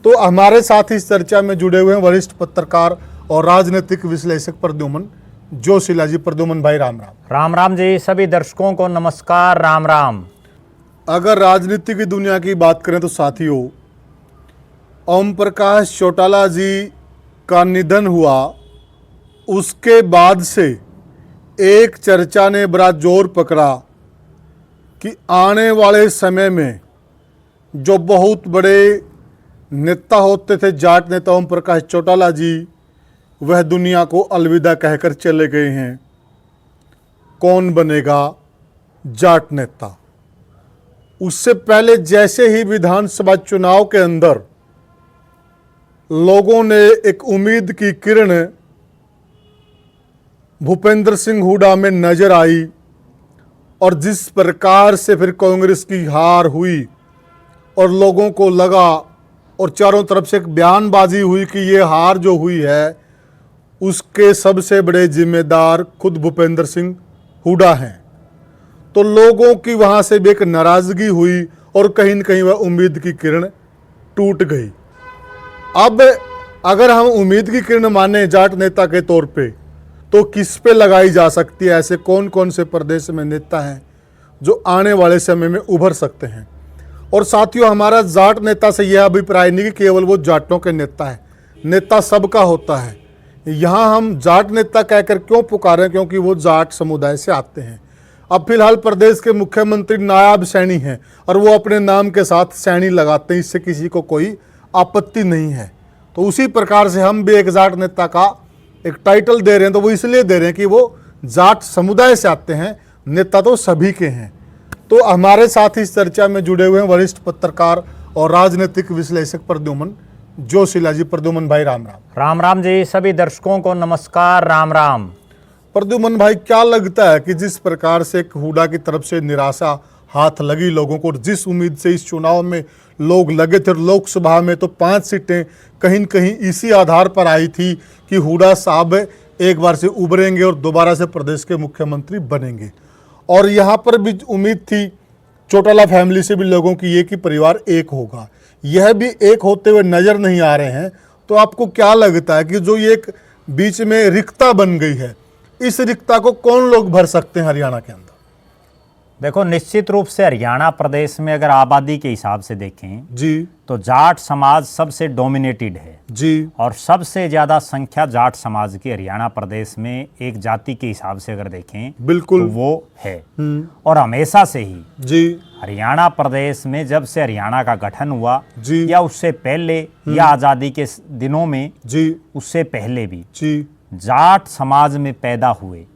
तो हमारे साथ इस चर्चा में जुड़े हुए हैं वरिष्ठ पत्रकार और राजनीतिक विश्लेषक प्रद्युमन जोशीला जी। प्रद्युमन भाई राम राम। राम राम जी। सभी दर्शकों को नमस्कार, राम राम। अगर राजनीति की दुनिया की बात करें तो साथियों, ओम प्रकाश चौटाला जी का निधन हुआ, उसके बाद से एक चर्चा ने बड़ा जोर पकड़ा कि आने वाले समय में जो बहुत बड़े नेता होते थे, जाट नेता ओम प्रकाश चौटाला जी, वह दुनिया को अलविदा कहकर चले गए हैं। कौन बनेगा जाट नेता? उससे पहले जैसे ही विधानसभा चुनाव के अंदर लोगों ने एक उम्मीद की किरण भूपेंद्र सिंह हुड्डा में नजर आई, और जिस प्रकार से फिर कांग्रेस की हार हुई और लोगों को लगा और चारों तरफ से एक बयानबाजी हुई कि ये हार जो हुई है उसके सबसे बड़े जिम्मेदार खुद भूपेंद्र सिंह हुड्डा हैं, तो लोगों की वहाँ से भी एक नाराज़गी हुई और कहीं न कहीं वह उम्मीद की किरण टूट गई। अब अगर हम उम्मीद की किरण माने जाट नेता के तौर पे, तो किस पे लगाई जा सकती है? ऐसे कौन कौन से प्रदेश में नेता हैं जो आने वाले समय में उभर सकते हैं? और साथियों, हमारा जाट नेता से यह अभिप्राय नहीं कि केवल वो जाटों के नेता है, नेता सबका होता है। यहाँ हम जाट नेता कहकर क्यों पुकारें? क्योंकि वो जाट समुदाय से आते हैं। अब फिलहाल प्रदेश के मुख्यमंत्री नायाब सैनी हैं और वो अपने नाम के साथ सैनी लगाते हैं, इससे किसी को कोई आपत्ति नहीं है। तो उसी प्रकार से हम भी एक जाट नेता का एक टाइटल दे रहे हैं, तो वो इसलिए दे रहे हैं कि वो जाट समुदाय से आते हैं, नेता तो सभी के हैं। तो हमारे साथ इस चर्चा में जुड़े हुए हैं वरिष्ठ पत्रकार और राजनीतिक विश्लेषक प्रद्युमन जोशीला जी। प्रद्युमन भाई राम राम। राम राम जी। सभी दर्शकों को नमस्कार, राम राम। प्रद्युमन भाई, क्या लगता है कि जिस प्रकार से एक हुड्डा की तरफ से निराशा हाथ लगी लोगों को, और जिस उम्मीद से इस चुनाव में लोग लगे थे, लोकसभा में तो 5 सीटें कहीं न कहीं इसी आधार पर आई थी कि हुड्डा साहब एक बार से उभरेंगे और दोबारा से प्रदेश के मुख्यमंत्री बनेंगे, और यहाँ पर भी उम्मीद थी चौटाला फैमिली से भी लोगों की ये कि परिवार एक होगा, यह भी एक होते हुए नजर नहीं आ रहे हैं। तो आपको क्या लगता है कि जो ये एक बीच में रिक्ता बन गई है, इस रिक्ता को कौन लोग भर सकते हैं हरियाणा के अंदर? देखो, निश्चित रूप से हरियाणा प्रदेश में अगर आबादी के हिसाब से देखें जी, तो जाट समाज सबसे डोमिनेटेड है जी, और सबसे ज्यादा संख्या जाट समाज की हरियाणा प्रदेश में एक जाति के हिसाब से अगर देखें बिल्कुल तो वो है। और हमेशा से ही जी, हरियाणा प्रदेश में जब से हरियाणा का गठन हुआ जी, या उससे पहले या आज़ादी के दिनों में, जी, उससे पहले भी जी, जाट समाज में पैदा हुए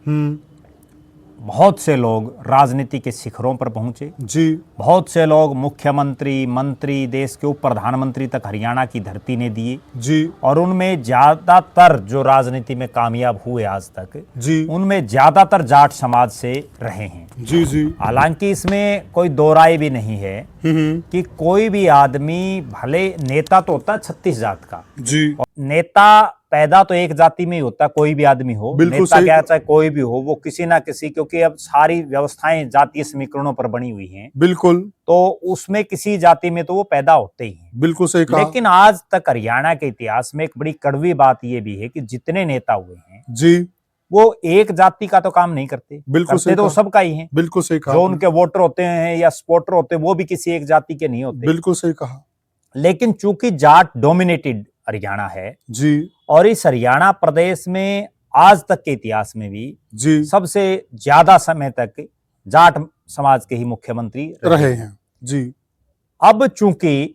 बहुत से लोग राजनीति के शिखरों पर पहुंचे। जी, बहुत से लोग मुख्यमंत्री, मंत्री, देश के उप प्रधानमंत्री तक हरियाणा की धरती ने दिए जी, और उनमें ज्यादातर जो राजनीति में कामयाब हुए आज तक, जी, उनमें ज्यादातर जाट समाज से रहे हैं। जी, जी, हालांकि इसमें कोई दो राय भी नहीं है कि कोई भी आदमी, भले नेता तो होता है 36 जात का, जी, और नेता पैदा तो एक जाति में ही होता है, कोई भी आदमी हो, बिल्कुल नेता सही। क्या चाहे कोई भी हो, वो किसी ना किसी, क्योंकि अब सारी व्यवस्थाएं जातीय समीकरणों पर बनी हुई हैं, बिल्कुल, तो उसमें किसी जाति में तो वो पैदा होते ही हैं। बिल्कुल सही कहा। लेकिन आज तक हरियाणा के इतिहास में एक बड़ी कड़वी बात ये भी है कि जितने नेता हुए हैं जी, वो एक जाति का तो काम नहीं करते, बिल्कुल सही करते तो कहा। सबका ही है। बिल्कुल सही कहा। जो उनके वोटर होते हैं या सपोर्टर होते हैं वो भी किसी एक जाति के नहीं होते। बिल्कुल सही कहा। लेकिन चूंकि जाट डोमिनेटेड हरियाणा है, जी, और इस हरियाणा प्रदेश में आज तक के इतिहास में भी जी, सबसे ज्यादा समय तक जाट समाज के ही मुख्यमंत्री रहे हैं। जी, अब चूंकि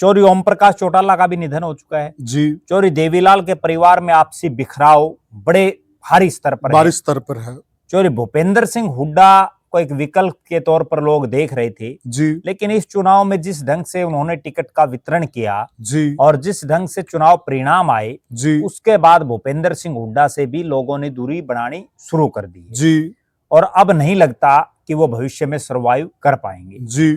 चौरी ओम प्रकाश चौटाला का भी निधन हो चुका है, जी, चौरी देवीलाल के परिवार में आपसी बिखराव बड़े भारी स्तर पर है, बारिश स्तर पर है। चौरी भूपेंद्र सिंह हुड्डा को एक विकल्प के तौर पर लोग देख रहे थे, जी, लेकिन इस चुनाव में जिस ढंग से उन्होंने टिकट का वितरण किया जी, और जिस ढंग से चुनाव परिणाम आए, जी, उसके बाद भूपेंद्र सिंह हुड्डा से भी लोगों ने दूरी बनानी शुरू कर दी है, जी, और अब नहीं लगता कि वो भविष्य में सर्वाइव कर पाएंगे। जी,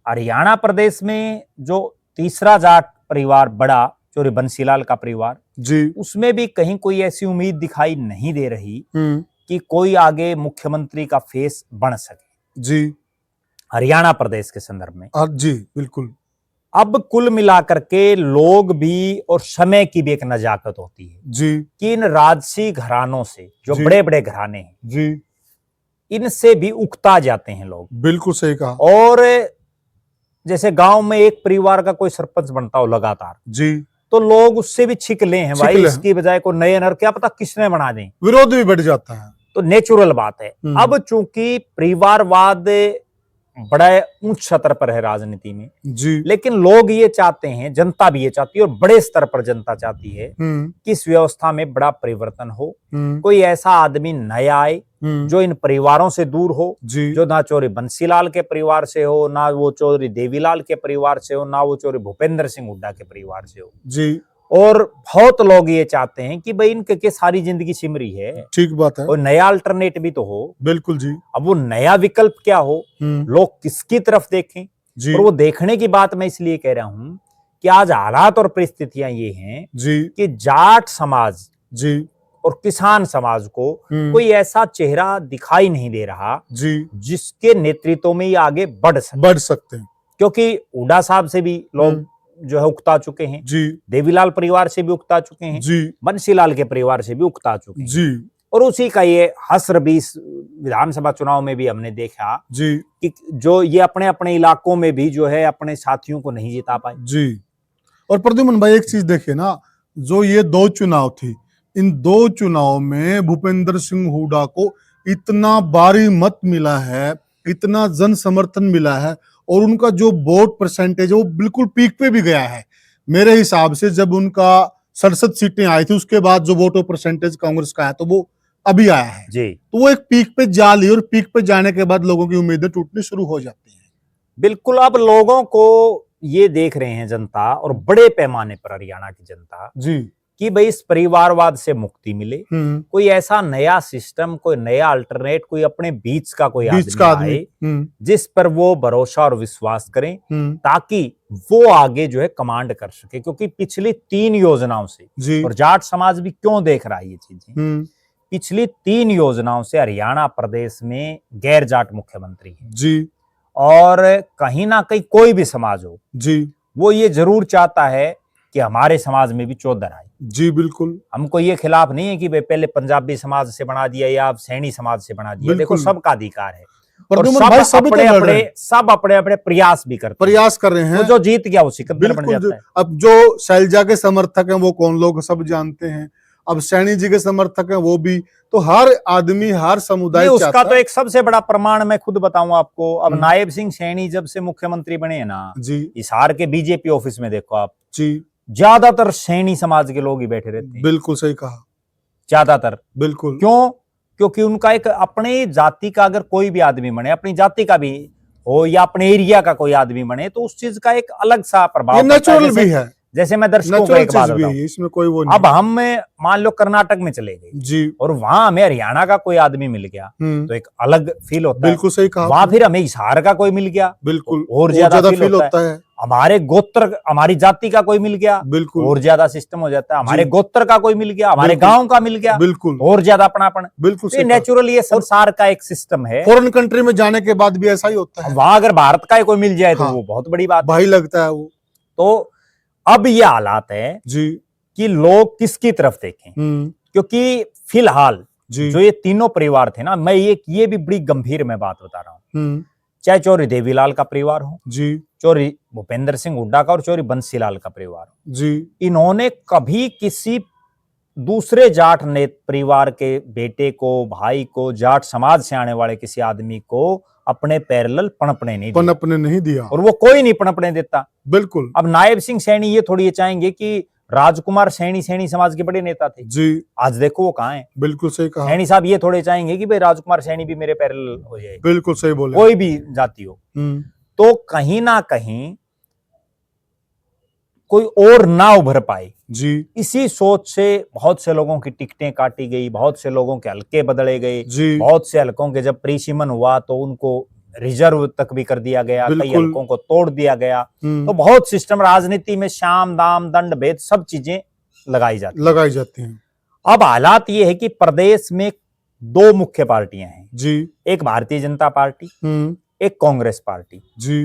हरियाणा प्रदेश में जो तीसरा जाट परिवार बड़ा, चौरी बंसीलाल का परिवार, जी, उसमें भी कहीं कोई ऐसी उम्मीद दिखाई नहीं दे रही हम्म, कि कोई आगे मुख्यमंत्री का फेस बन सके जी, हरियाणा प्रदेश के संदर्भ में। जी, बिल्कुल। अब कुल मिलाकर के लोग भी और समय की भी एक नजाकत होती है जी कि इन राजसी घरानों से, जो जी। बड़े बड़े घराने हैं, जी इनसे भी उकता जाते हैं लोग। बिल्कुल सही कहा। और जैसे गांव में एक परिवार का कोई सरपंच बनता हो लगातार, जी तो लोग उससे भी छिकले हैं, भाई छिकले हैं। इसकी बजाय कोई नए नर, क्या पता किसने बना दें, विरोध भी बढ़ जाता है। तो नेचुरल बात है। अब चूंकि परिवारवाद बड़ा उच्च स्तर पर है राजनीति में, जी लेकिन लोग ये चाहते हैं, जनता भी ये चाहती है और बड़े स्तर पर जनता चाहती है कि इस व्यवस्था में बड़ा परिवर्तन हो, कोई ऐसा आदमी नया आए जो इन परिवारों से दूर हो, जी जो ना चौधरी बंसीलाल के परिवार से हो, ना वो चौधरी देवीलाल के परिवार से हो, ना वो चौधरी भूपेंद्र सिंह हुड्डा के परिवार से हो। जी और बहुत लोग ये चाहते हैं कि भाई इनके के सारी जिंदगी सिमरी है, ठीक बात है। और नया अल्टरनेट भी तो हो। बिल्कुल जी। अब वो नया विकल्प क्या हो, लोग किसकी तरफ देखें, जी और वो देखने की बात मैं इसलिए कह रहा हूं कि आज हालात और परिस्थितियां ये हैं जी कि जाट समाज जी और किसान समाज को कोई ऐसा चेहरा दिखाई नहीं दे रहा जी जिसके नेतृत्व में ये आगे बढ़ सकते हैं। क्योंकि हुड्डा साहब से भी लोग जो है उकता चुके हैं, जी देवीलाल परिवार से भी उकता चुके हैं, जी बंसीलाल के परिवार से भी उकता चुके हैं जी और उसी का ये हस्र भी इस विधानसभा चुनाव में भी हमने देखा जी कि जो ये अपने अपने इलाकों में भी जो है अपने साथियों को नहीं जिता पाए। जी। और प्रद्युमन भाई एक चीज देखिए ना, जो ये दो चुनाव थी, इन दो चुनाव में भूपेंद्र सिंह हुड्डा को इतना भारी मत मिला है, इतना जन समर्थन मिला है, और उनका जो वोट परसेंटेज है वो बिल्कुल पीक पे भी गया है। मेरे हिसाब से जब उनका 67 सीटें आई थी, उसके बाद जो वोट परसेंटेज कांग्रेस का है तो वो अभी आया है जी, तो वो एक पीक पे जा ली, और पीक पे जाने के बाद लोगों की उम्मीदें टूटनी शुरू हो जाती हैं। बिल्कुल। अब लोगों को ये देख रहे हैं जनता, और बड़े पैमाने पर हरियाणा की जनता, जी कि भाई इस परिवारवाद से मुक्ति मिले, कोई ऐसा नया सिस्टम, कोई नया अल्टरनेट, कोई अपने बीच का कोई आदमी आए जिस पर वो भरोसा और विश्वास करें, ताकि वो आगे जो है कमांड कर सके। क्योंकि पिछली 3 योजनाओं से, और जाट समाज भी क्यों देख रहा है ये चीजें, पिछली 3 योजनाओं से हरियाणा प्रदेश में गैर जाट मुख्यमंत्री है जी, और कहीं ना कहीं कोई भी समाज हो जी, वो ये जरूर चाहता है कि हमारे समाज में भी चौधर आए। जी बिल्कुल। हमको ये खिलाफ नहीं है कि भाई पहले पंजाबी समाज से बना दिया या सैनी समाज से बना दिया, देखो सबका अधिकार है, और सब अपने अपने प्रयास भी करते कर रहे हैं। तो जो जीत गया वो सिकंदर बन जाता है। अब जो शैलजा के समर्थक हैं वो कौन लोग सब जानते हैं, अब सैनी जी के समर्थक हैं वो भी, तो हर आदमी हर समुदाय उसका तो एक सबसे बड़ा प्रमाण मैं खुद बताऊं आपको। अब नायब सिंह सैनी जब से मुख्यमंत्री बने हैं ना जी, हिसार के बीजेपी ऑफिस में देखो आप जी, ज्यादातर सैनी समाज के लोग ही बैठे रहते हैं। बिल्कुल सही कहा, ज्यादातर। बिल्कुल। क्यों? क्योंकि उनका एक अपने जाति का अगर कोई भी आदमी बने, अपनी जाति का भी हो या अपने एरिया का कोई आदमी बने, तो उस चीज का एक अलग सा प्रभाव नेचुरल भी है। जैसे मैं दर्शकों को एक बात बताऊं, इसमें कोई वो नहीं। अब हम मान लो कर्नाटक में चले गए जी, और वहां हमें हरियाणा का कोई आदमी मिल गया तो एक अलग फील होता है। बिल्कुल सही कहा। वहां फिर हमें हिसार का कोई मिल गया, बिल्कुल और ज्यादा फील होता है। हमारे गोत्र, हमारी जाति का कोई मिल गया, बिल्कुल और ज्यादा सिस्टम हो जाता है। हमारे गोत्र का कोई मिल गया, हमारे गांव का मिल गया, बिल्कुल और ज्यादा अपनापन। बिल्कुल तो नेचुरली ये संसार का एक सिस्टम है। फॉरेन कंट्री में जाने के बाद भी ऐसा ही होता है। वहां अगर भारत का कोई मिल जाए तो वो बहुत बड़ी बात भाई लगता है वो। तो अब ये हालात है जी कि लोग किसकी तरफ देखें, क्योंकि फिलहाल जो ये तीनों परिवार थे ना, मैं ये भी बड़ी गंभीर मैं बात बता रहा हूँ, चाहे चौधरी देवीलाल का परिवार हो जी, चौधरी भूपेंद्र सिंह हुड्डा का और चौधरी बंसीलाल का परिवार हो जी, इन्होंने कभी किसी दूसरे जाट ने परिवार के बेटे को, भाई को, जाट समाज से आने वाले किसी आदमी को अपने पैरेलल पनपने नहीं दिया, और वो कोई नहीं पनपने देता। बिल्कुल। अब नायब सिंह सैनी ये थोड़ी ये चाहेंगे कि राजकुमार सैनी समाज के बड़े नेता थे जी, आज देखो वो कहाँ है। बिल्कुल सही कहा। सैनी साहब ये थोड़े चाहेंगे कि भाई राजकुमार सैनी भी मेरे पैरेलल हो जाए। बिल्कुल सही बोले। कोई भी जाति हो, तो कहीं ना कहीं कोई और ना उभर पाए जी, इसी सोच से बहुत से लोगों की टिकटें काटी गई, बहुत से लोगों के हलके बदले गए, बहुत से हलकों के जब परिसीमन हुआ तो उनको रिजर्व तक भी कर दिया गया, कई हलकों को तोड़ दिया गया। तो बहुत सिस्टम राजनीति में शाम दाम दंड भेद सब चीजें लगाई जाती हैं। अब हालात ये है कि प्रदेश में 2 मुख्य पार्टियां हैं जी, एक भारतीय जनता पार्टी, एक कांग्रेस पार्टी जी।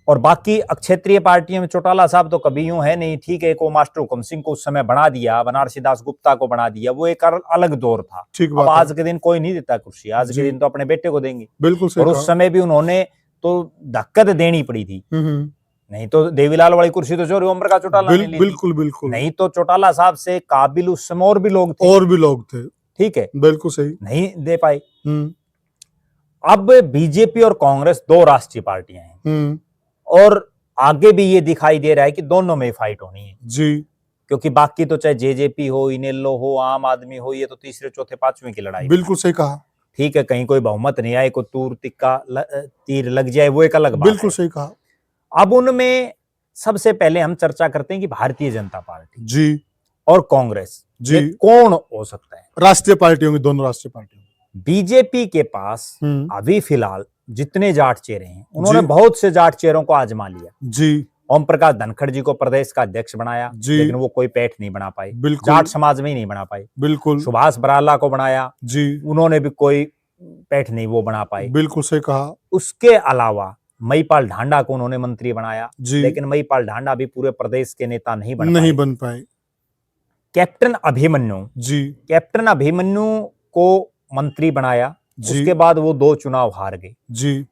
और बाकी क्षेत्रीय पार्टियों में चौटाला साहब तो कभी यूं है नहीं, ठीक है, को मास्टर हुक्म सिंह को उस समय बना दिया, बनारसी दास गुप्ता को बना दिया, वो एक अलग दौर था। ठीक अब बात है। आज के दिन कोई नहीं देता कुर्सी, आज के दिन तो अपने बेटे को देंगे। बिल्कुल सही और उस कहा। समय भी उन्होंने तो धक्कत देनी पड़ी थी, नहीं तो देवीलाल वाली कुर्सी तो चोरी ओम प्रकाश चौटाला ने ली थी। बिल्कुल बिल्कुल। नहीं तो चौटाला साहब से काबिल उस समय और भी लोग थे, ठीक है, बिल्कुल सही, नहीं दे पाए। अब बीजेपी और कांग्रेस दो राष्ट्रीय पार्टियां हैं और आगे भी ये दिखाई दे रहा है कि दोनों में फाइट होनी है जी, क्योंकि बाकी तो चाहे जेजेपी हो, इनेलो हो, आम आदमी हो, ये तो तीसरे चौथे पांचवें की लड़ाई। बिल्कुल सही कहा। ठीक है, कहीं कोई बहुमत नहीं आए, कोई तीर लग जाए, वो एक अलग बात है। बिल्कुल सही कहा। अब उनमें सबसे पहले हम चर्चा करते हैं कि भारतीय जनता पार्टी जी और कांग्रेस जी, ये कौन हो सकता है। राष्ट्रीय पार्टी होंगी, दोनों राष्ट्रीय पार्टी होंगी। बीजेपी के पास अभी फिलहाल जितने जाट चेहरे हैं, उन्होंने जी। बहुत से जाट चेहरों को आजमा लिया। जी, ओम प्रकाश धनखड़ जी को प्रदेश का अध्यक्ष बनाया, जी। लेकिन वो कोई पैठ नहीं बना पाए, बिल्कुल। जाट समाज में ही नहीं बना पाए। बिल्कुल। सुभाष बराला को बनाया जी, उन्होंने भी कोई पैठ नहीं वो बना पाए। बिल्कुल सही कहा। उसके अलावा महिपाल ढांडा को उन्होंने मंत्री बनाया, जी, लेकिन महिपाल ढांडा भी पूरे प्रदेश के नेता नहीं बन पाए। कैप्टन अभिमन्यु, जी, कैप्टन अभिमन्यु को मंत्री बनाया, जी। उसके बाद वो 2 चुनाव हार गए। जी,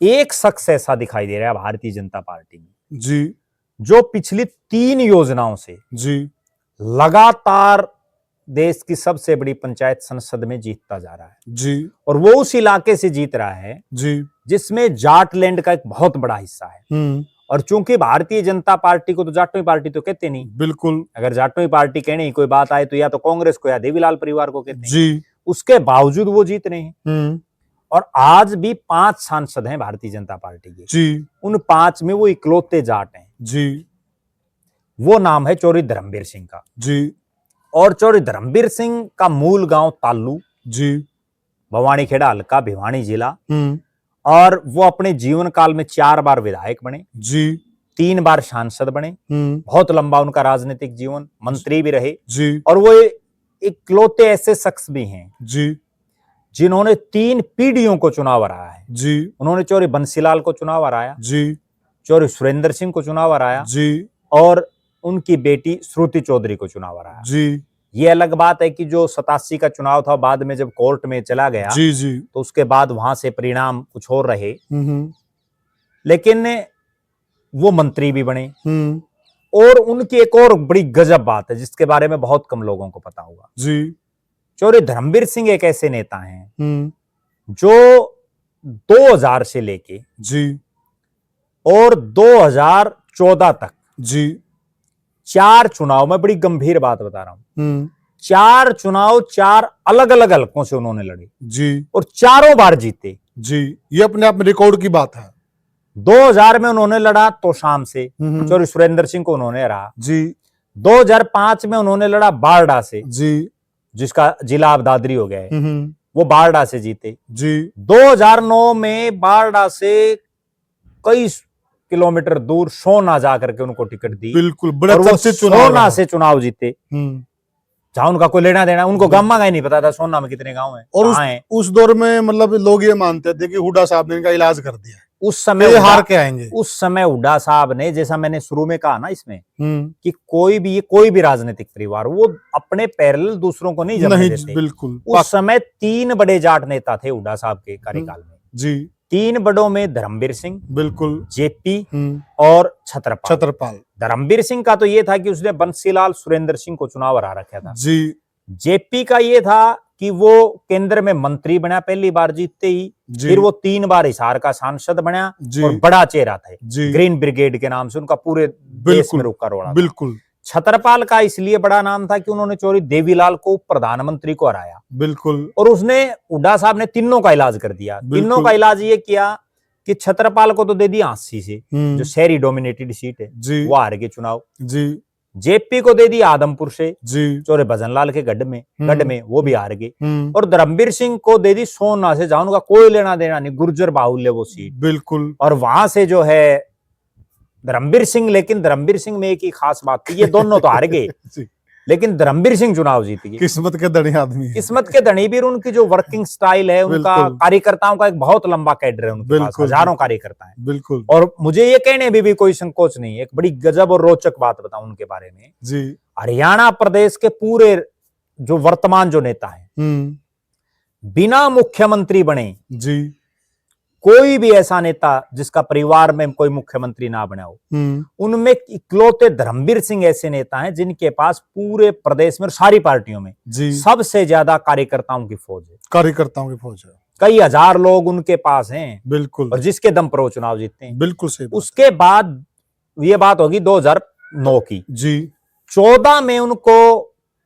एक शख्स ऐसा दिखाई दे रहा है भारतीय जनता पार्टी में जी, जो पिछली 3 योजनाओं से जी, लगातार देश की सबसे बड़ी पंचायत संसद में जीतता जा रहा है। जी, और वो उस इलाके से जीत रहा है जी, जिसमें जाटलैंड का एक बहुत बड़ा हिस्सा है। और चूंकि भारतीय जनता पार्टी को तो जाटोई पार्टी तो कहते नहीं, बिल्कुल। अगर जाटोई पार्टी कहने की कोई बात आए तो या तो कांग्रेस को या देवीलाल परिवार को कहते हैं। जी, उसके बावजूद वो जीत रहे हैं। और आज भी 5 सांसद हैं भारतीय जनता पार्टी के। जी, उन 5 में वो इकलौते जाट हैं। जी, वो नाम है चौरी धर्मवीर सिंह का। जी, और चौरी धर्मवीर सिंह का मूल गांव तालू, जी, भवानीखेड़ा हल्का, भिवानी जिला। और वो अपने जीवन काल में 4 बार विधायक बने, जी, 3 बार सांसद बने। बहुत लंबा उनका राजनीतिक जीवन, मंत्री भी रहे। जी, और वो इकलौते ऐसे शख्स भी हैं जी, जिन्होंने 3 पीढ़ियों को चुनाव हराया है। जी, उन्होंने चौरी बंसीलाल को चुनाव हराया, जी, चौरी सुरेंद्र सिंह को चुनाव हराया, जी, और उनकी बेटी श्रुति चौधरी को चुनाव हराया। जी, ये अलग बात है कि जो 87 का चुनाव था बाद में जब कोर्ट में चला गया, जी, जी, तो उसके बाद वहां से परिणाम कुछ और रहे, लेकिन वो मंत्री भी बने। और उनकी एक और बड़ी गजब बात है जिसके बारे में बहुत कम लोगों को पता होगा। जी, चौरी धर्मवीर सिंह एक ऐसे नेता हैं जो 2000 से लेके जी, और 2014 तक जी, 4 चुनाव में, बड़ी गंभीर बात बता रहा हूं, 4 चुनाव 4 अलग अलग हलकों से उन्होंने लड़े जी, और चारों बार जीते। जी, ये अपने आप में रिकॉर्ड की बात है। 2000 में उन्होंने लड़ा तोशाम से, चौरी सुरेंद्र सिंह को उन्होंने हरा। जी, 2005 में उन्होंने लड़ा बारडा से, जी, जिसका जिला अब दादरी हो गया है, वो बारडा से जीते। जी, 2009 में बारडा से कई किलोमीटर दूर सोना जाकर के उनको टिकट दी, बिल्कुल, बड़ा और वो चर्चित चुनाव सोना रहा। से चुनाव जीते, जहां उनका कोई लेना देना, उनको गामा का ही नहीं पता था सोना में कितने गांव हैं और कहां हैं। उस दौर में मतलब लोग ये मानते थे कि हुड्डा साहब ने इनका इलाज कर दिया, उस समय ये हार के आएंगे। उस समय हुड्डा साहब ने, जैसा मैंने शुरू में कहा ना इसमें, कि कोई भी राजनीतिक परिवार वो अपने पैरेलल दूसरों को नहीं जमने देते। बिल्कुल। उस समय 3 बड़े जाट नेता थे हुड्डा साहब के कार्यकाल में। जी, 3 बड़ों में धर्मवीर सिंह, बिल्कुल, जेपी और छत्रपाल। छत्रपाल। धर्मवीर सिंह का तो ये था कि उसने बंसीलाल सुरेंद्र सिंह को चुनाव हरा रखा था। जी, जेपी का ये था कि वो केंद्र में मंत्री बना पहली बार जीतते ही, फिर वो 3 बार हिसार का सांसद बना और बड़ा चेहरा था, ग्रीन ब्रिगेड के नाम से उनका पूरे देश में रुका रोड़ा। बिल्कुल। छत्रपाल का इसलिए बड़ा नाम था कि उन्होंने चौरी देवीलाल को प्रधानमंत्री को हराया। बिल्कुल। और उसने, हुड्डा साहब ने तीनों का इलाज कर दिया। तीनों का इलाज ये किया कि छत्रपाल को तो दे दिया आंसी से, जो शहरी डोमिनेटेड सीट है, वो हार गए चुनाव। जी, जेपी को दे दिया आदमपुर से, जी, चौरे भजनलाल के गढ़ में वो भी हार गए। और धर्मवीर सिंह को दे दी सोना से, जहां उनका कोई लेना देना नहीं, गुर्जर बाहुल्य वो सीट। बिल्कुल। और वहां से जो है धर्मवीर सिंह, लेकिन धर्मवीर सिंह में एक ही खास बात थी, ये दोनों तो हार गए, लेकिन धर्मवीर सिंह चुनाव जीत गए। किस्मत के धनी आदमी है। किस्मत के धनी भी, उनकी जो वर्किंग स्टाइल है, उनका बिल्कुल। कार्यकर्ताओं का एक बहुत लंबा कैडर है उनके पास, बिल्कुल, हजारों कार्यकर्ता हैं। बिल्कुल। और मुझे ये कहने में भी कोई संकोच नहीं है, एक बड़ी गजब और रोचक बात बताऊं उनके बारे में जी। हरियाणा प्रदेश के पूरे जो वर्तमान जो नेता हैं, बिना मुख्यमंत्री बने जी, कोई भी ऐसा नेता जिसका परिवार में कोई मुख्यमंत्री ना बना हो, उनमें इकलौते धर्मवीर सिंह ऐसे नेता हैं जिनके पास पूरे प्रदेश में, सारी पार्टियों में जी, सबसे ज्यादा कार्यकर्ताओं की फौज है। कार्यकर्ताओं की फौज है। कई हजार लोग उनके पास हैं, बिल्कुल। और जिसके दम पर वो चुनाव जीतते हैं। बिल्कुल सही बात। उसके बाद ये बात होगी 2009 की जी। 14 में उनको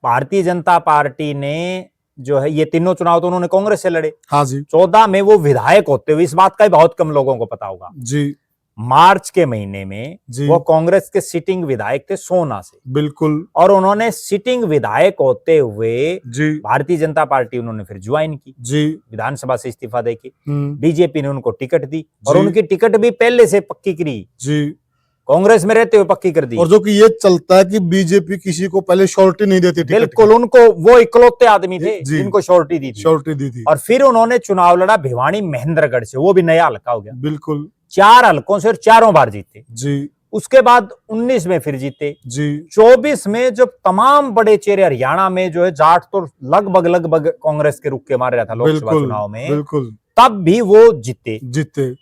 भारतीय जनता पार्टी ने जो है, ये तीनों चुनाव तो उन्होंने कांग्रेस से लड़े। हाँ जी। 14 में वो विधायक होते हुए, इस बात का बहुत कम लोगों को पता होगा, जी, मार्च के महीने में जी, वो कांग्रेस के सिटिंग विधायक थे सोना से। बिल्कुल। और उन्होंने सिटिंग विधायक होते हुए जी, भारतीय जनता पार्टी उन्होंने फिर ज्वाइन की, जी, विधानसभा से इस्तीफा देके। हम्म, बीजेपी ने उनको टिकट दी, और जी। उनकी टिकट भी पहले से पक्की करी, जी। कांग्रेस में रहते हुए पक्की कर दी। और जो कि ये चलता है कि बीजेपी किसी को पहले श्योरिटी नहीं देती टिकट की। बिल्कुल, उनको वो इकलौते आदमी थे जी। जिनको श्योरिटी दी थी। श्योरिटी दी थी। और फिर उन्होंने चुनाव लड़ा भिवानी महेंद्रगढ़ से, वो भी नया हल्का हो गया। बिल्कुल। 4 हल्कों से और चारों बार जीते। जी, उसके बाद 19 में फिर जीते। जी, 24 में जब तमाम बड़े चेहरे हरियाणा में जो है, जाट तो लगभग कांग्रेस के रुक के मार रहा था लोकसभा बिल्कुल, चुनाव में, बिल्कुल तब भी वो जीते।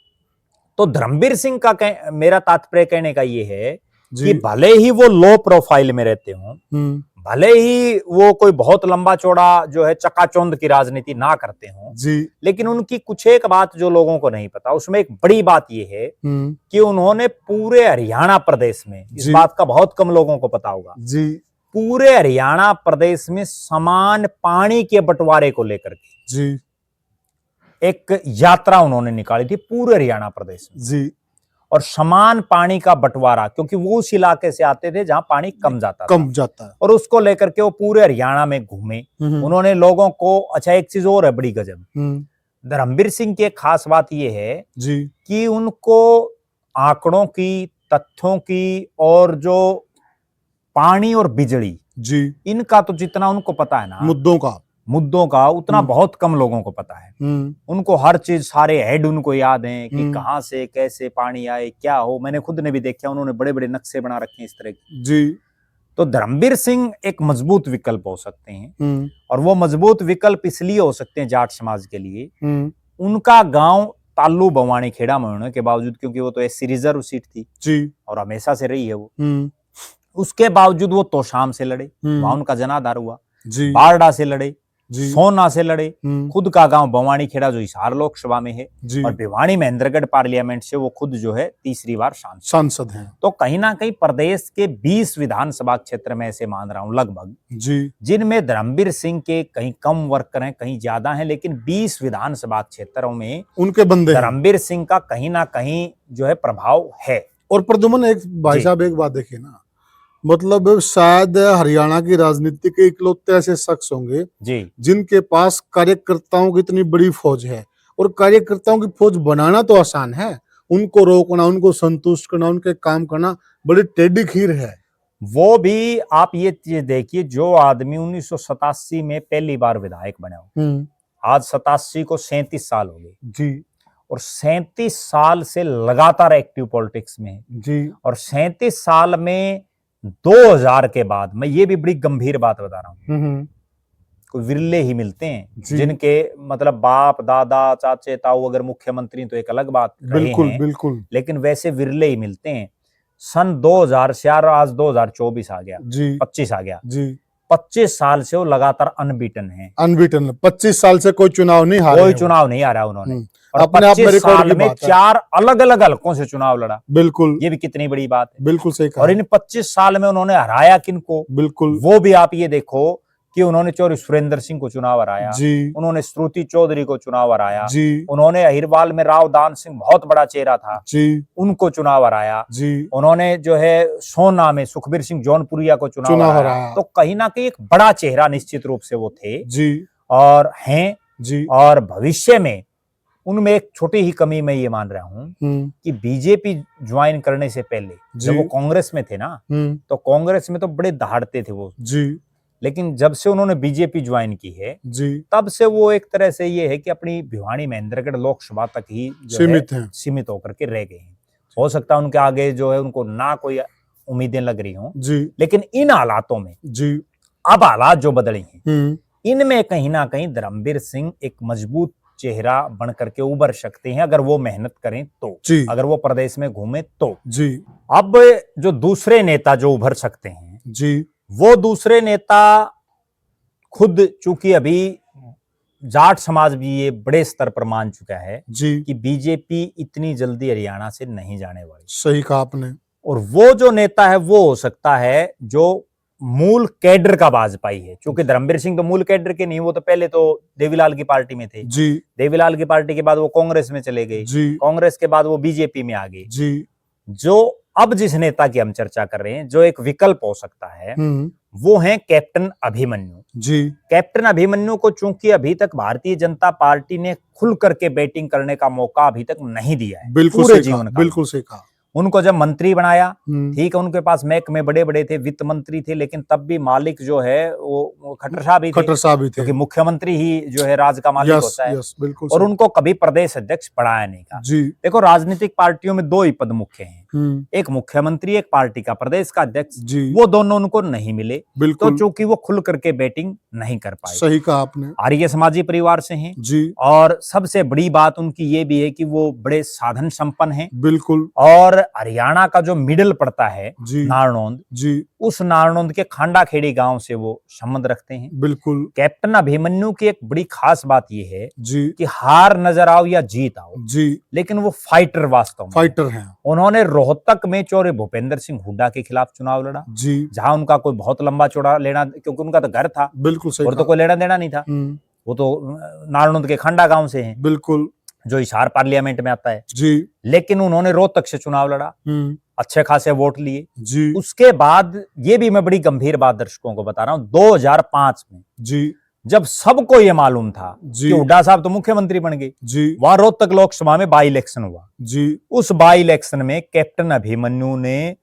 तो धर्मवीर सिंह का मेरा तात्पर्य कहने का ये है जी, कि भले ही वो लो प्रोफाइल में रहते हों, भले ही वो कोई बहुत लंबा चौड़ा जो है चकाचौंध की राजनीति ना करते हों, जी, लेकिन उनकी कुछ एक बात जो लोगों को नहीं पता, उसमें एक बड़ी बात ये है कि उन्होंने पूरे हरियाणा प्रदेश में, इस जी। बात का बहुत कम लोगों को पता होगा, जी, पूरे हरियाणा प्रदेश में समान पानी के बंटवारे को लेकर के जी, एक यात्रा उन्होंने निकाली थी पूरे हरियाणा प्रदेश में। जी, और समान पानी का बंटवारा, क्योंकि वो उस इलाके से आते थे जहां पानी कम जाता था। और उसको लेकर के वो पूरे हरियाणा में घूमे। उन्होंने लोगों को, अच्छा एक चीज और है बड़ी गजब, धर्मवीर सिंह की एक खास बात ये है जी, कि उनको आंकड़ों की, तथ्यों की, और जो पानी और बिजली, जी, इनका तो जितना उनको पता है ना, मुद्दों का उतना बहुत कम लोगों को पता है। उनको हर चीज, सारे हेड उनको याद हैं कि कहां से कैसे पानी आए, क्या हो। मैंने खुद ने भी देखा, उन्होंने बड़े बड़े नक्शे बना रखे हैं इस तरह के। जी। तो धर्मवीर सिंह एक मजबूत विकल्प हो सकते हैं, और वो मजबूत विकल्प इसलिए हो सकते हैं जाट समाज के लिए, उनका गांव ताल्लू बवानी खेड़ा में होने के बावजूद, क्योंकि वो तो एससी रिजर्व सीट थी जी, और हमेशा से रही है वो, उसके बावजूद वो तोशाम से लड़े, वहां उनका जनाधार हुआ, बारडा से लड़े, सोना से लड़े, खुद का गांव बवानी खेड़ा जो हिसार लोकसभा में है, और भिवानी महेंद्रगढ़ पार्लियामेंट से वो खुद जो है तीसरी बार सांसद हैं। तो कहीं ना कहीं प्रदेश के 20 विधानसभा क्षेत्र में ऐसे मान रहा हूं लगभग, जिनमें धर्मवीर सिंह के कहीं कम वर्कर हैं, कहीं ज्यादा हैं, लेकिन 20 विधानसभा क्षेत्रों में उनके बंदे धर्मवीर सिंह का कहीं ना कहीं जो है प्रभाव है। और प्रद्युमन, एक भाई साहब एक बात देखिए ना, मतलब शायद हरियाणा की राजनीति के इकलौते ऐसे शख्स होंगे जी, जिनके पास कार्यकर्ताओं की इतनी बड़ी फौज है। और कार्यकर्ताओं की फौज बनाना तो आसान है, उनको रोकना, उनको संतुष्ट करना, उनके काम करना बड़ी टेढ़ी खीर है। वो भी आप ये चीज देखिए, जो आदमी 1987 में पहली बार विधायक बने हो, आज 87 को 37 साल हो गए जी, और 37 साल से लगातार एक्टिव पॉलिटिक्स में जी, और 37 साल में 2000 के बाद, मैं ये भी बड़ी गंभीर बात बता रहा हूँ, कोई विरले ही मिलते हैं जिनके मतलब बाप दादा चाचे ताऊ अगर मुख्यमंत्री तो एक अलग बात बिल्कुल हैं, बिल्कुल, लेकिन वैसे विरले ही मिलते हैं। सन 2000 से आज 2024 आ गया जी, 25 आ गया जी, 25 साल से वो लगातार अनबीटन है। 25 साल से कोई चुनाव नहीं हारा, कोई चुनाव नहीं हारा उन्होंने, और अपने आप में 25 रिकॉर्ड साल की में बात है। 4 अलग अलग हलकों से चुनाव लड़ा। बिल्कुल, ये भी कितनी बड़ी बात है। बिल्कुल सही कहा। और इन 25 साल में उन्होंने हराया किनको, बिल्कुल, वो भी आप ये देखो कि उन्होंने चौधरी सुरेंद्र सिंह को चुनाव हराया जी, उन्होंने श्रुति चौधरी को चुनाव हराया जी, उन्होंने अहिरवाल में राव दान सिंह बहुत बड़ा चेहरा था जी, उनको चुनाव हराया जी, उन्होंने जो है सोना में सुखबीर सिंह जौनपुरिया को चुनाव हराया। तो कहीं ना कहीं एक बड़ा चेहरा निश्चित रूप से वो थे जी, और हैं जी, और भविष्य में उनमें एक छोटी ही कमी मैं ये मान रहा हूं कि बीजेपी ज्वाइन करने से पहले जब वो कांग्रेस में थे ना, तो कांग्रेस में तो बड़े दहाड़ते थे वो जी, लेकिन जब से उन्होंने बीजेपी ज्वाइन की है जी, तब से वो एक तरह से ये है कि अपनी भिवानी महेंद्रगढ़ लोकसभा तक ही सीमित होकर के रह गए हैं। हो सकता है उनके आगे जो है उनको ना कोई उम्मीदें लग रही हों जी, लेकिन इन हालातों में जी, अब हालात जो बदले हैं इनमें कहीं ना कहीं धर्मवीर सिंह एक मजबूत चेहरा बन करके उभर सकते हैं अगर वो मेहनत करें तो, अगर वो प्रदेश में घूमे तो जी। अब जो दूसरे नेता जो उभर सकते हैं जी, वो दूसरे नेता खुद चूंकि अभी जाट समाज भी ये बड़े स्तर पर मान चुका है जी कि बीजेपी इतनी जल्दी हरियाणा से नहीं जाने वाली। सही कहा आपने। और वो जो नेता है वो हो सकता है जो मूल कैडर का वाजपेयी है, क्योंकि धर्मवीर सिंह तो मूल कैडर के नहीं, वो तो पहले तो देवीलाल की पार्टी में थे जी, देवीलाल की पार्टी के बाद वो कांग्रेस में चले गए जी, कांग्रेस के बाद वो बीजेपी में आ गए जी। जो अब जिस नेता की हम चर्चा कर रहे हैं जो एक विकल्प हो सकता है वो है कैप्टन अभिमन्यु जी। कैप्टन अभिमन्यु को चूंकि अभी तक भारतीय जनता पार्टी ने खुल करके बैटिंग करने का मौका अभी तक नहीं दिया है, बिल्कुल पूरे जीवन का, बिल्कुल सही कहा। उनको जब मंत्री बनाया ठीक है, उनके पास महकमे बड़े बड़े थे, वित्त मंत्री थे, लेकिन तब भी मालिक जो है वो खट्टर साहब ही थे, क्योंकि मुख्यमंत्री ही जो है राज का मालिक होता है। बिल्कुल। और उनको कभी प्रदेश अध्यक्ष बनाया नहीं था जी। देखो राजनीतिक पार्टियों में दो ही पद मुख्य हैं, एक मुख्यमंत्री एक पार्टी का प्रदेश का अध्यक्ष, वो दोनों उनको नहीं मिले, तो चूंकि वो खुल करके बैटिंग नहीं कर पाए। सही कहा आपने। आर्य समाजी परिवार से हैं जी, और सबसे बड़ी बात उनकी ये भी है कि वो बड़े साधन संपन्न हैं, बिल्कुल। और हरियाणा का जो मिडिल पड़ता है नारनौंद जी, उस नारनौंद के खांडाखेड़ी गांव से वो संबंध रखते हैं, बिल्कुल। कैप्टन अभिमन्यु की एक बड़ी खास बात ये है जी कि हार नजर आओ या जीत आओ जी, लेकिन वो फाइटर वास्तव में फाइटर हैं। उन्होंने रोहतक में चौरे भूपेंद्र सिंह हुड्डा के खिलाफ चुनाव लड़ा जी, जहां उनका कोई बहुत लंबा चौड़ा लेना, क्योंकि उनका तो घर था, बिल्कुल सही, और तो कोई लेना देना नहीं था, वो तो नारनौंद के खंडा गांव से हैं, बिल्कुल, जो हिसार पार्लियामेंट में आता है जी। लेकिन उन्होंने रोहतक से चुनाव लड़ा, अच्छे खासे वोट लिए जी। उसके बाद ये भी मैं बड़ी गंभीर बात दर्शकों को बता रहा हूं, 2005 में जी, जब सबको ये मालूम था कि हुड्डा साहब तो मुख्यमंत्री बन गए जी, वहां रोहतक लोकसभा में बाई इलेक्शन हुआ जी। उस बाई इलेक्शन में कैप्टन अभिमन्यु ने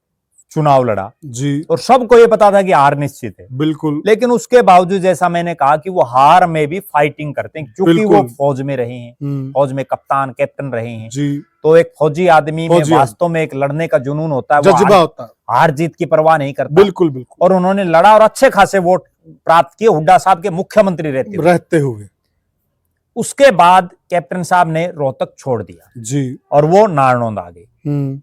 चुनाव लड़ा जी, और सबको ये पता था कि हार निश्चित है, बिल्कुल। लेकिन उसके बावजूद जैसा मैंने कहा कि वो हार में भी फाइटिंग करते हैं, क्योंकि वो फौज में रहे हैं, फौज में कप्तान कैप्टन रहे हैं जी। तो एक फौजी आदमी में वास्तव में एक लड़ने का जुनून होता है, जज्बा होता है, हार जीत की परवाह नहीं करता, बिल्कुल बिल्कुल। और उन्होंने लड़ा और अच्छे खासे वोट प्राप्त किए हुड्डा साहब के मुख्यमंत्री रहते हुए। उसके बाद कैप्टन साहब ने रोहतक छोड़ दिया जी, और वो नारनौंद आ गए।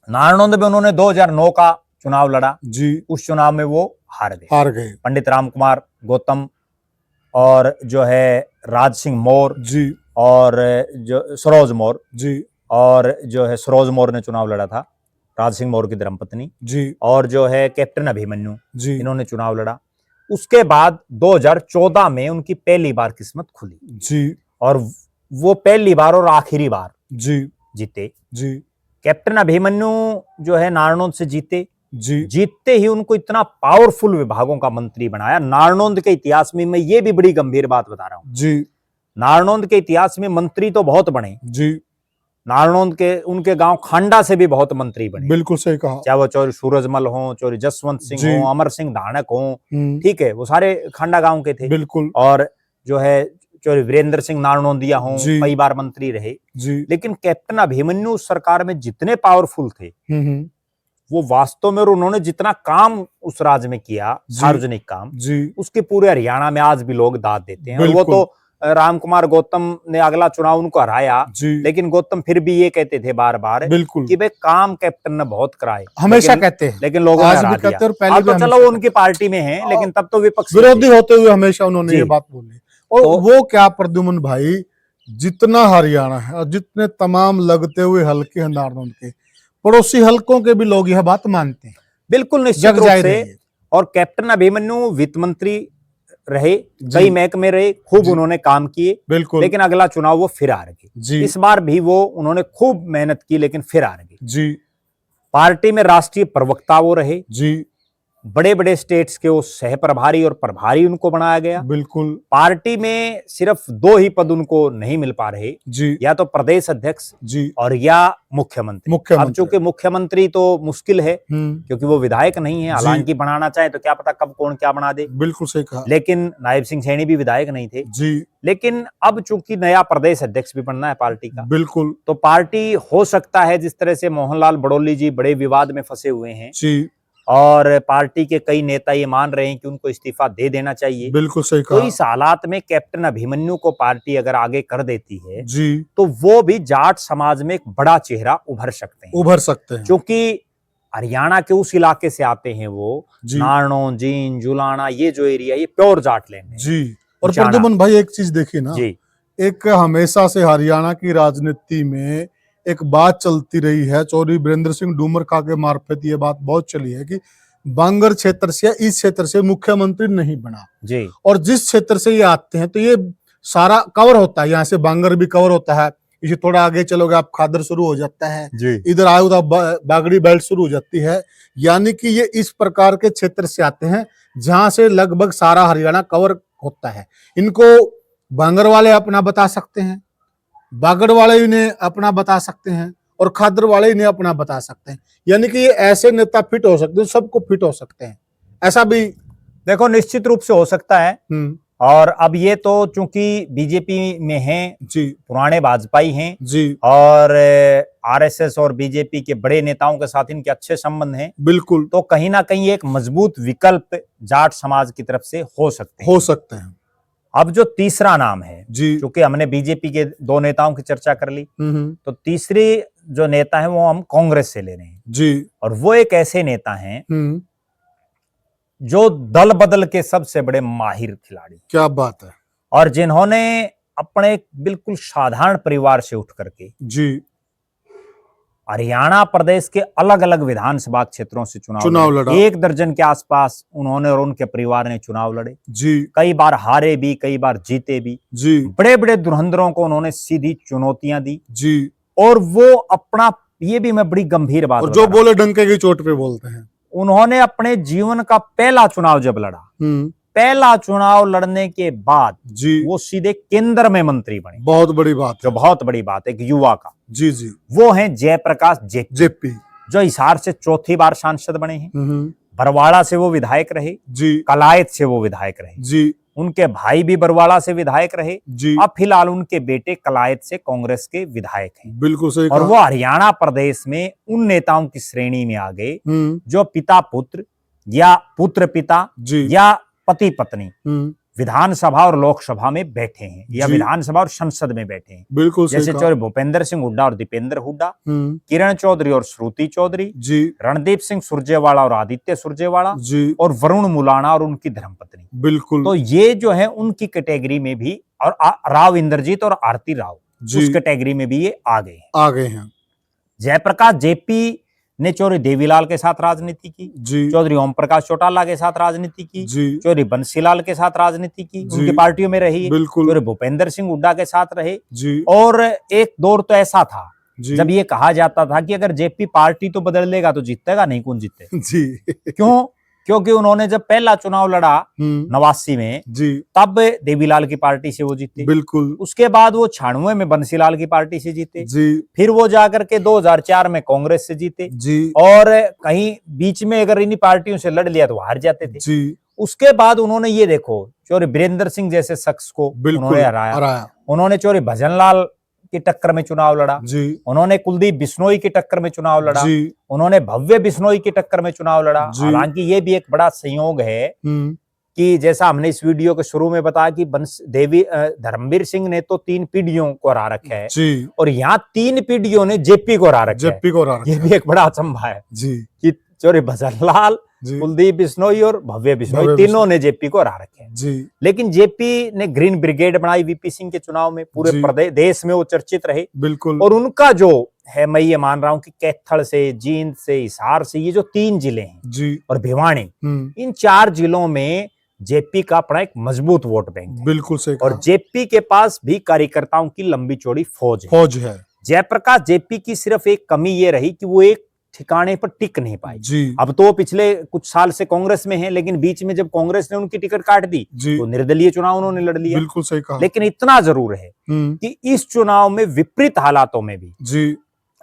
नारनौंद में उन्होंने 2009 का चुनाव लड़ा जी, उस चुनाव में वो हार गए। पंडित राम कुमार गौतम और जो है राज सिंह मौर्य जी, और जो सरोज मौर्य जी, और जो है सरोज मौर्य ने चुनाव लड़ा था, राज सिंह मौर्य की धर्मपत्नी जी, और जो है कैप्टन अभिमन्यु जी, इन्होंने चुनाव लड़ा। उसके बाद 2014 में उनकी पहली बार किस्मत खुली जी, और वो पहली बार और आखिरी बार जी जीते जी। कैप्टन अभिमन्यु जो है नारनौंद से जीते जी, जीतते ही उनको इतना पावरफुल विभागों का मंत्री बनाया। नारनौंद के इतिहास में मैं ये भी बड़ी गंभीर बात बता रहा हूं जी, नारनौंद के इतिहास में मंत्री तो बहुत बने जी, नारनौंद के उनके गांव खांडा से भी बहुत मंत्री बने, बिल्कुल सही कहा, चाहे वो चौरी सूरजमल हो, चौरी जसवंत सिंह हो, अमर सिंह धानक हो, ठीक है, वो सारे खांडा गांव के थे, बिल्कुल। और जो है चौरी वीरेंद्र सिंह नारनौंदिया हों, कई बार मंत्री रहे जी। लेकिन कैप्टन अभिमन्यु सरकार में जितने पावरफुल थे वो वास्तव में, और उन्होंने जितना काम उस राज्य में किया सार्वजनिक काम जी, उसके पूरे हरियाणा में आज भी लोग दाद देते हैं। और वो तो राम कुमार गौतम ने अगला चुनाव उनको हराया, लेकिन गौतम फिर भी ये कहते थे बार बार कि भाई काम कैप्टन ने बहुत कराए, हमेशा कहते हैं, लेकिन लोगों ने हरा दिया। अब तो चलो वो उनकी पार्टी में है, लेकिन तब तो विपक्ष विरोधी होते हुए हमेशा उन्होंने ये बात बोली। और तो वो क्या प्रद्युमन भाई, जितना हरियाणा है और जितने तमाम लगते हुए हल्के हैं नारनौंद के, पड़ोसी हलकों के भी लोग यह बात मानते हैं, बिल्कुल निश्चित रूप से। और कैप्टन अभिमन्यु वित्त मंत्री रहे, कई महकमे रहे, खूब उन्होंने काम किए, बिल्कुल। लेकिन अगला चुनाव वो फिर हार गए। इस बार भी वो उन्होंने खूब मेहनत की, लेकिन फिर हार गए जी। पार्टी में राष्ट्रीय प्रवक्ता वो रहे जी, बड़े बड़े स्टेट्स के वो सह प्रभारी और प्रभारी उनको बनाया गया। बिल्कुल पार्टी में सिर्फ 2 ही पद उनको नहीं मिल पा रहे, जी या तो प्रदेश अध्यक्ष जी और या मुख्यमंत्री। अब चूंकि मुख्यमंत्री तो मुश्किल है क्योंकि वो विधायक नहीं है, हालांकि बनाना चाहे तो क्या पता कब कौन क्या बना दे। बिल्कुल सही कहा। लेकिन नायब सिंह सैनी भी विधायक नहीं थे जी। लेकिन अब चूंकि नया प्रदेश अध्यक्ष भी बनना है पार्टी का, बिल्कुल, तो पार्टी हो सकता है जिस तरह से मोहनलाल बड़ौली जी बड़े विवाद में फंसे हुए हैं जी और पार्टी के कई नेता ये मान रहे हैं कि उनको इस्तीफा दे देना चाहिए। बिल्कुल सही तो कहा। इस हालात में कैप्टन अभिमन्यु को पार्टी अगर आगे कर देती है जी तो वो भी जाट समाज में एक बड़ा चेहरा उभर सकते हैं। क्योंकि हरियाणा के उस इलाके से आते हैं वो, नारनौल, जींद, जुलाना, ये जो एरिया ये प्योर जाट लैंड है जी। और प्रद्युमन भाई एक चीज देखिए ना जी, एक हमेशा से हरियाणा की राजनीति में एक बात चलती रही है, चौधरी वीरेंद्र सिंह डूमरका के मार्फत ये बात बहुत चली है कि बांगर क्षेत्र से या इस क्षेत्र से मुख्यमंत्री नहीं बना जी। और जिस क्षेत्र से ये आते हैं तो ये सारा कवर होता है, यहाँ से बांगर भी कवर होता है, इसे थोड़ा आगे चलोगे आप खादर शुरू हो जाता है, इधर आए तो बागड़ी बेल्ट शुरू हो जाती है। यानी कि ये इस प्रकार के क्षेत्र से आते हैं जहां से लगभग सारा हरियाणा कवर होता है। इनको बांगर वाले अपना बता सकते हैं, बागड़ वाले इन्हें अपना बता सकते हैं और खादर वाले इन्हें अपना बता सकते हैं। यानी कि ये ऐसे नेता फिट हो सकते हैं, सबको फिट हो सकते हैं। ऐसा भी देखो निश्चित रूप से हो सकता है। और अब ये तो चूंकि बीजेपी में हैं जी, पुराने भाजपाई हैं जी, और आरएसएस और बीजेपी के बड़े नेताओं के साथ इनके अच्छे संबंध हैं, बिल्कुल, तो कहीं ना कहीं एक मजबूत विकल्प जाट समाज की तरफ से हो सकते हैं। अब जो तीसरा नाम है जी, क्योंकि हमने बीजेपी के 2 नेताओं की चर्चा कर ली, तो तीसरे जो नेता है वो हम कांग्रेस से ले रहे हैं जी। और वो एक ऐसे नेता हैं जो दल बदल के सबसे बड़े माहिर खिलाड़ी, क्या बात है, और जिन्होंने अपने बिल्कुल साधारण परिवार से उठ करके जी हरियाणा प्रदेश के अलग अलग विधानसभा क्षेत्रों से चुनाव लड़ा। 1 दर्जन के आसपास उन्होंने और उनके परिवार ने चुनाव लड़े जी। कई बार हारे भी, कई बार जीते भी जी। बड़े बड़े धुरंधरों को उन्होंने सीधी चुनौतियां दी जी। और वो अपना, ये भी मैं बड़ी गंभीर बात, और जो बोले डंके की चोट पे बोलते हैं, उन्होंने अपने जीवन का पहला चुनाव जब लड़ा, पहला चुनाव लड़ने के बाद जी वो सीधे केंद्र में मंत्री बने। बहुत बड़ी बात, जो बहुत बड़ी बात है, एक युवा का जी जी। वो हैं जयप्रकाश जेपी, जो हिसार से 4थी बार सांसद बने हैं। बरवाड़ा से वो विधायक रहे जी, कलायत से वो विधायक रहे जी, उनके भाई भी बरवाड़ा से विधायक रहे जी। अब फिलहाल उनके बेटे कलायत से कांग्रेस के विधायक हैं। बिल्कुल सही। और वो हरियाणा प्रदेश में उन नेताओं की श्रेणी में आ गए जो पिता पुत्र या पुत्र पिता या पति पत्नी विधानसभा और लोकसभा में बैठे हैं या विधानसभा और संसद में बैठे हैं। बिल्कुल, जैसे चौधरी भूपेंद्र सिंह हुड्डा और दीपेंद्र हुड्डा, किरण चौधरी और श्रुति चौधरी जी, रणदीप सिंह सुरजेवाला और आदित्य सुरजेवाला जी, और वरुण मुलाना और उनकी धर्मपत्नी। बिल्कुल, तो ये जो है उनकी कैटेगरी में भी, और राव इंद्रजीत और आरती राव उस कैटेगरी में भी ये आ गए हैं। जयप्रकाश जेपी ने चौधरी देवीलाल के साथ राजनीति की जी, चौधरी ओम प्रकाश चौटाला के साथ राजनीति की जी, चौधरी बंसीलाल के साथ राजनीति की, उनकी पार्टियों में रही, चौधरी भूपेंद्र सिंह हुड्डा के साथ रहे जी। और एक दौर तो ऐसा था जब ये कहा जाता था कि अगर जेपी पार्टी तो बदल लेगा तो जीतेगा नहीं, कौन जीते जी। क्यों? क्योंकि उन्होंने जब पहला चुनाव लड़ा 89 में जी, तब देवीलाल की पार्टी से वो जीते। बिल्कुल। उसके बाद वो 96 में बंसीलाल की पार्टी से जीते जी। फिर वो जाकर के 2004 में कांग्रेस से जीते जी। और कहीं बीच में अगर इन्हीं पार्टियों से लड़ लिया तो हार जाते थे जी। उसके बाद उन्होंने ये देखो चौधरी वीरेंद्र सिंह जैसे शख्स को उन्होंने हराया। उन्होंने चौधरी भजनलाल की टक्कर में चुनाव लड़ा जी। उन्होंने कुलदीप बिश्नोई की टक्कर में चुनाव लड़ा जी। उन्होंने भव्य बिश्नोई की टक्कर में चुनाव लड़ा। हालांकि ये भी एक बड़ा संयोग है कि जैसा हमने इस वीडियो के शुरू में बताया कि धर्मवीर सिंह ने तो 3 पीढ़ियों को हरा रखा है जी। और यहाँ 3 पीढ़ियों ने जेपी को हरा रखा है। ये भी एक बड़ा अचंभा है जी कि चौधरी भजनलाल, कुलदीप बिश्नोई और भव्य बिश्नोई तीनों ने जेपी को हरा रखे हैं जी। लेकिन जेपी ने ग्रीन ब्रिगेड बनाई वीपी सिंह के चुनाव में, पूरे देश में वो चर्चित रहे। बिल्कुल। और उनका जो है, मैं ये मान रहा हूं कि कैथल से, जींद से, हिसार से, ये जो 3 जिले हैं जी, और भिवानी, इन 4 जिलों में जेपी का अपना एक मजबूत वोट बैंक है। बिल्कुल सही। और जेपी के पास भी कार्यकर्ताओं की लंबी चौड़ी फौज है। जयप्रकाश जेपी की सिर्फ एक कमी ये रही कि वो एक ठिकाने पर टिक नहीं पाए। जी अब तो पिछले कुछ साल से कांग्रेस में हैं, लेकिन बीच में जब कांग्रेस ने उनकी टिकट काट दी जी तो निर्दलीय चुनाव उन्होंने लड़ लिया। बिल्कुल सही कहा। लेकिन इतना जरूर है कि इस चुनाव में विपरीत हालातों में भी, जी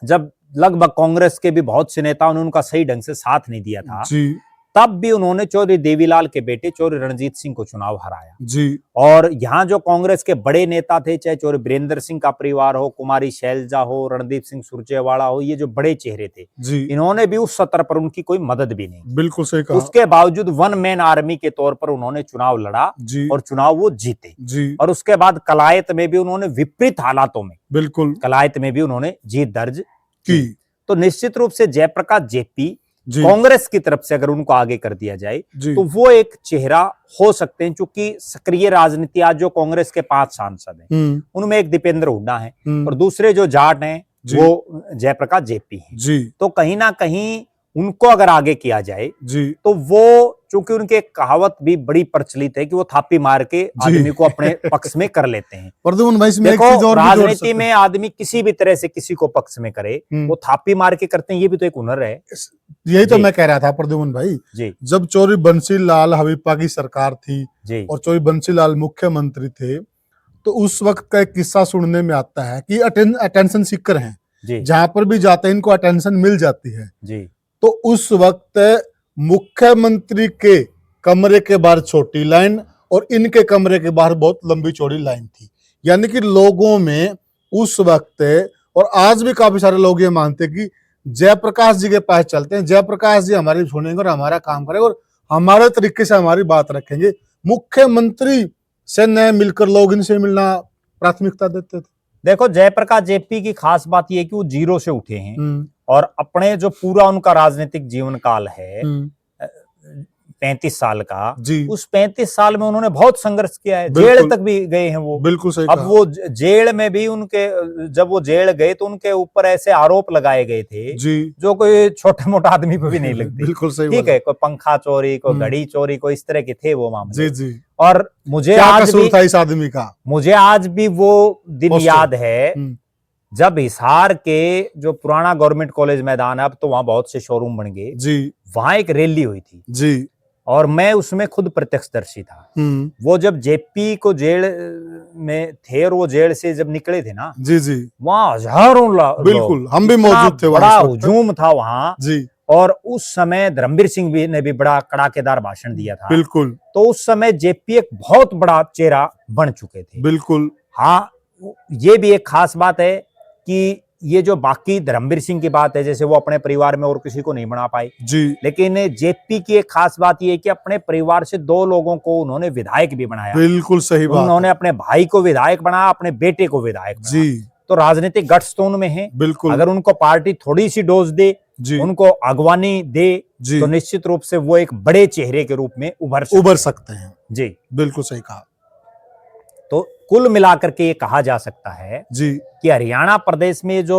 जब लगभग कांग्रेस के भी बहुत से नेताओं ने उनका सही ढंग से साथ नहीं दिया था, जी तब भी उन्होंने चौधरी देवीलाल के बेटे चौधरी रणजीत सिंह को चुनाव हराया। जी और यहाँ जो कांग्रेस के बड़े नेता थे, चाहे चौधरी बीरेंद्र सिंह का परिवार हो, कुमारी शैलजा हो, रणदीप सिंह सुरजेवाला हो, ये जो बड़े चेहरे थे, जी इन्होंने भी उस सत्र पर उनकी कोई मदद भी नहीं की। बिल्कुल सही कहा। उसके बावजूद वन मैन आर्मी के तौर पर उन्होंने चुनाव लड़ा जी और चुनाव वो जीते। जी और उसके बाद कलायत में भी उन्होंने विपरीत हालातों में, बिल्कुल कलायत में भी उन्होंने जीत दर्ज की। तो निश्चित रूप से जयप्रकाश जेपी जी कांग्रेस की तरफ से अगर उनको आगे कर दिया जाए जी तो वो एक चेहरा हो सकते हैं, क्योंकि सक्रिय राजनीति आज जो कांग्रेस के 5 सांसद हैं उनमें एक दीपेंद्र हुड्डा है और दूसरे जो जाट हैं जी वो जयप्रकाश जेपी हैं। जी तो कहीं ना कहीं उनको अगर आगे किया जाए जी तो वो, चूंकि उनकी एक कहावत भी बड़ी प्रचलित है कि वो थापी मार के आदमी को अपने पक्ष में कर लेते हैं। प्रद्युम्न भाई इसमें एक देखो, चीज और भी जोड़ राजनीति सकते में आदमी किसी भी तरह से किसी को पक्ष में करे, वो थापी मार के करते हैं, ये भी तो एक हुनर है। यही तो जी। मैं कह रहा था प्रद्युम्न भाई, जी जब चौधरी बंसी लाल हवीपा की सरकार थी जी और चौधरी बंसी लाल मुख्यमंत्री थे, तो उस वक्त का एक किस्सा सुनने में आता है कि अटेंशन सीकर हैं, जी जहां पर भी जाते हैं इनको अटेंशन मिल जाती है। जी तो उस वक्त मुख्यमंत्री के कमरे के बाहर छोटी लाइन और इनके कमरे के बाहर बहुत लंबी चौड़ी लाइन थी। यानी कि लोगों में उस वक्त और आज भी काफी सारे लोग ये मानते हैं कि जयप्रकाश जी के पास चलते हैं, जयप्रकाश जी हमारी सुनेंगे और हमारा काम करेंगे और हमारे तरीके से हमारी बात रखेंगे। मुख्यमंत्री से न मिलकर लोग इनसे मिलना प्राथमिकता देते थे। देखो, जयप्रकाश जेपी की खास बात यह है कि वो जीरो से उठे हैं और अपने जो पूरा उनका राजनीतिक जीवन काल है 35 साल का, जी उस 35 साल में उन्होंने बहुत संघर्ष किया है, बिल्कुल। जेल तक भी गए हैं वो। बिल्कुल सही अब कहा। वो जेल में भी उनके, जब वो जेल गए तो उनके ऊपर ऐसे आरोप लगाए गए थे जी जो कोई छोटा मोटा आदमी पे भी नहीं लगते। बिल्कुल सही ठीक बोला। है, कोई पंखा चोरी, कोई घड़ी चोरी, कोई इस तरह के थे वो मामले। जी जी और मुझे क्या आज कसूर भी, था इस आदमी का? मुझे आज भी वो दिन पोस्टर। याद है जब हिसार के जो पुराना गवर्नमेंट कॉलेज मैदान है, अब तो वहां बहुत से शोरूम बन गए जी, वहां एक रैली हुई थी जी और मैं उसमें खुद प्रत्यक्षदर्शी था। वो जब जेपी को जेल में थे और वो जेल से जब निकले थे ना, जी जी वहां हजारों बिल्कुल, हम भी मौजूद थे बड़ा वहां। हुजूम था वहां जी और उस समय धर्मवीर सिंह भी ने भी बड़ा कड़ाकेदार भाषण दिया था। बिल्कुल तो उस समय जेपी एक बहुत बड़ा चेहरा बन चुके थे। बिल्कुल। हाँ, ये भी एक खास बात है कि ये जो बाकी धर्मवीर सिंह की बात है, जैसे वो अपने परिवार में और किसी को नहीं बना पाए, जी लेकिन जेपी की एक खास बात ये है कि अपने परिवार से 2 लोगों को उन्होंने विधायक भी बनाया। बिल्कुल सही बात। उन्होंने अपने भाई को विधायक बनाया, अपने बेटे को विधायक बनाया। जी तो राजनीतिक गट्स तो उनमें है। बिल्कुल। अगर उनको पार्टी थोड़ी सी डोज दे, जी उनको अगवानी दे, जी तो निश्चित रूप से वो एक बड़े चेहरे के रूप में उभर सकते हैं। जी, बिल्कुल सही कहा। तो कुल मिलाकर के ये कहा जा सकता है जी कि हरियाणा प्रदेश में जो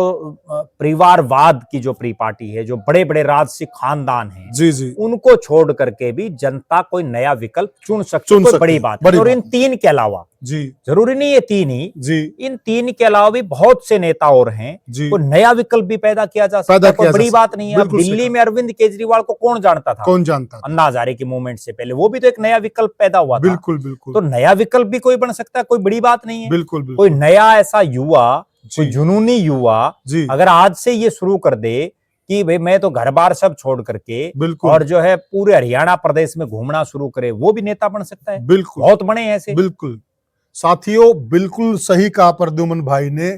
परिवारवाद की जो प्री पार्टी है, जो बड़े बड़े राजसिक खानदान हैं, जी जी उनको छोड़ करके भी जनता कोई नया विकल्प चुन सकती है, सकती बड़ी है, बात बड़ी है। और बात इन 3 के अलावा, जी जरूरी नहीं ये 3 ही, जी इन 3 के अलावा भी बहुत से नेता और हैं, जी कोई नया विकल्प भी पैदा किया जा सकता है, कोई बड़ी बात नहीं है। अब बिल्कुल सही दिल्ली कहा। में अरविंद केजरीवाल को कौन जानता था? कौन जानता था? अन्ना हजारे की मूवमेंट से पहले वो भी तो एक नया विकल्प पैदा हुआ था। बिल्कुल बिल्कुल। तो नया विकल्प भी कोई बन सकता है, कोई बड़ी बात नहीं है। बिल्कुल कोई बिल्कुल। नया ऐसा युवा, कोई जी जुनूनी युवा जी अगर आज से ये शुरू कर दे कि भाई मैं तो घर बार सब छोड़ करके बिल्कुल और जो है पूरे हरियाणा प्रदेश में घूमना शुरू करे, वो भी नेता बन सकता है। बिल्कुल बहुत बने हैं ऐसे। बिल्कुल। साथियों, बिल्कुल सही कहा प्रद्युम्न भाई ने।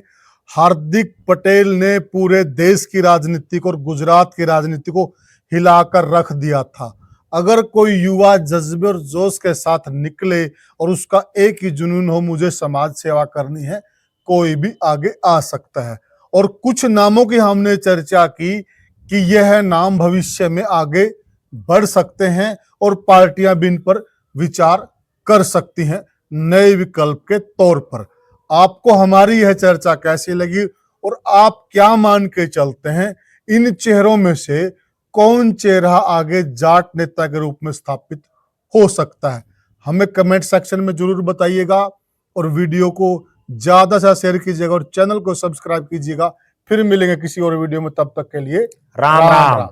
हार्दिक पटेल ने पूरे देश की राजनीति को और गुजरात की राजनीति को हिलाकर रख दिया था। अगर कोई युवा जज्बे और जोश के साथ निकले और उसका एक ही जुनून हो, मुझे समाज सेवा करनी है, कोई भी आगे आ सकता है। और कुछ नामों की हमने चर्चा की कि यह नाम भविष्य में आगे बढ़ सकते हैं और पार्टियां भी इन पर विचार कर सकती हैं नए विकल्प के तौर पर। आपको हमारी यह चर्चा कैसी लगी और आप क्या मान के चलते हैं, इन चेहरों में से कौन चेहरा आगे जाट नेता के रूप में स्थापित हो सकता है, हमें कमेंट सेक्शन में जरूर बताइएगा। और वीडियो को ज्यादा से ज्यादा शेयर कीजिएगा और चैनल को सब्सक्राइब कीजिएगा फिर मिलेंगे किसी और वीडियो में, तब तक के लिए राम राम।